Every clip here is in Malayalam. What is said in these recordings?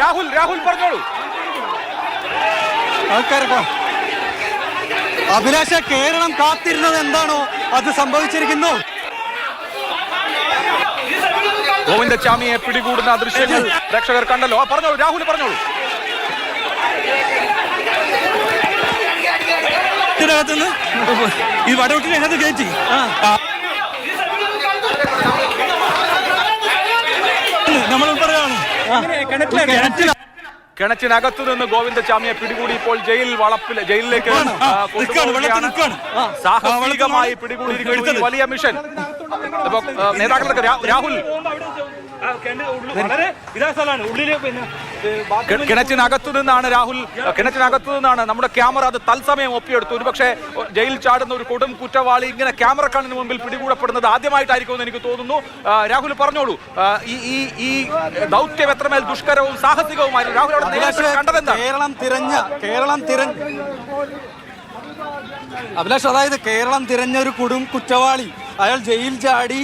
രാഹുൽ പറഞ്ഞോളൂ. അഭിലാഷ, കേരളം കാത്തിരുന്നത് എന്താണോ അത് സംഭവിച്ചിരിക്കുന്നു. ഗോവിന്ദച്ചാമിയെ പിടികൂടുന്ന ദൃശ്യങ്ങൾ പ്രേക്ഷകർ കണ്ടല്ലോ. പറഞ്ഞോളൂ രാഹുൽ, പറഞ്ഞോളൂ. ഈ വടവട്ടിനകത്ത് കയറ്റി നമ്മൾ പറയാണ് കിണറ്റിനകത്തു നിന്ന് ഗോവിന്ദച്ചാമിയെ പിടികൂടി ഇപ്പോൾ ജയിലിലേക്ക് സാഹസികമായി പിടികൂടിയിരിക്കുന്നു. വലിയ മിഷൻ. നേതാക്കളൊക്കെ രാഹുൽ കിണറ്റിനകത്തു നിന്നാണ് നമ്മുടെ ക്യാമറ അത് തത്സമയം ഒപ്പിയെടുത്തു. ഒരുപക്ഷെ ജയിൽ ചാടുന്ന ഒരു കൊടും കുറ്റവാളി ഇങ്ങനെ ക്യാമറ കണ്ണിന് മുമ്പിൽ പിടികൂടപ്പെടുന്നത് ആദ്യമായിട്ടായിരിക്കുമെന്ന് എനിക്ക് തോന്നുന്നു. രാഹുൽ പറഞ്ഞോളൂ, ഈ ദൗത്യം എത്രമേൽ ദുഷ്കരവും സാഹസികവുമായിരുന്നു. രാഹുൽ അവിടെ കണ്ടതെന്താ? അഭിലാഷ്, അതായത് കേരളം തിരഞ്ഞ ഒരു കൊടും കുറ്റവാളി അയാൾ ജയിൽ ചാടി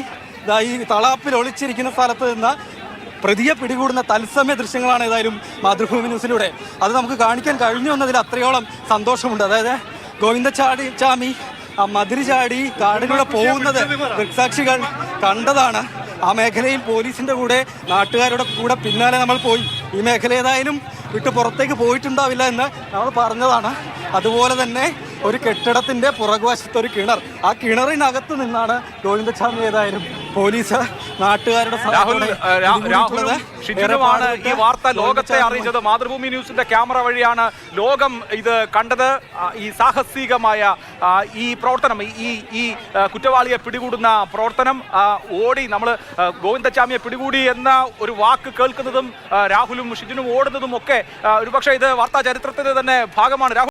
ഈ തളാപ്പിൽ ഒളിച്ചിരിക്കുന്ന സ്ഥലത്ത് നിന്ന് പ്രതിയെ പിടികൂടുന്ന തത്സമയ ദൃശ്യങ്ങളാണ് ഏതായാലും മാതൃഭൂമി ന്യൂസിലൂടെ അത് നമുക്ക് കാണിക്കാൻ കഴിഞ്ഞു എന്നതിൽ അത്രയോളം സന്തോഷമുണ്ട്. അതായത് ഗോവിന്ദച്ചാമി ആ മതിൽ ചാടി കാടിലൂടെ പോകുന്നത് ദൃക്സാക്ഷികൾ കണ്ടതാണ്. ആ മേഖലയിൽ പോലീസിന്റെ കൂടെ നാട്ടുകാരുടെ കൂടെ പിന്നാലെ നമ്മൾ പോയി. ഈ മേഖല ഏതായാലും വിട്ട് പുറത്തേക്ക് പോയിട്ടുണ്ടാവില്ല എന്ന് നമ്മൾ പറഞ്ഞതാണ്. അതുപോലെ തന്നെ ഒരു കെട്ടിടത്തിന്റെ പുറകുവശത്ത് ഒരു കിണർ, ആ കിണറിനകത്ത് നിന്നാണ് ഗോവിന്ദച്ചാമി ഏതായാലും പോലീസ് നാട്ടുകാരുടെ ഷിജുനുമാണ് ഈ വാർത്ത ലോകത്തെ അറിയിച്ചത്. മാതൃഭൂമി ന്യൂസിന്റെ ക്യാമറ വഴിയാണ് ലോകം ഇത് കണ്ടത്. ഈ സാഹസികമായ ഈ പ്രവർത്തനം, ഈ കുറ്റവാളിയെ പിടികൂടുന്ന പ്രവർത്തനം ഓടി നമ്മൾ ഗോവിന്ദച്ചാമിയെ പിടികൂടി എന്ന ഒരു വാക്ക് കേൾക്കുന്നതും രാഹുലും ഷിജുനും ഓടുന്നതും ഒക്കെ ഒരുപക്ഷെ ഇത് വാർത്താ ചരിത്രത്തിന്റെ തന്നെ ഭാഗമാണ്. രാഹുൽ